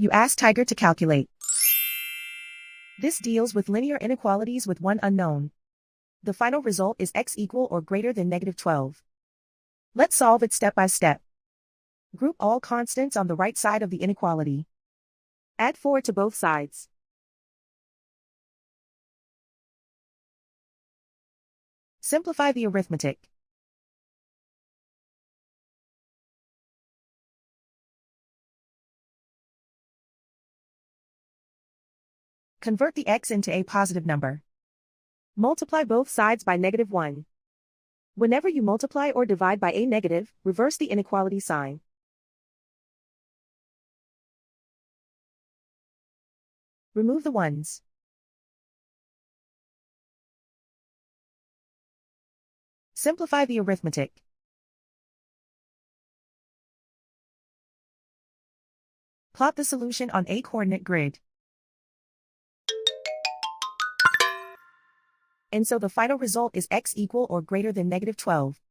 You ask Tiger to calculate. This deals with linear inequalities with one unknown. The final result is x equal or greater than -12. Let's solve it step by step. Group all constants on the right side of the inequality. Add 4 to both sides. Simplify the arithmetic. Convert the x into a positive number. Multiply both sides by -1. Whenever you multiply or divide by a negative, reverse the inequality sign. Remove the ones. Simplify the arithmetic. Plot the solution on a coordinate grid. And so the final result is x equal or greater than -12.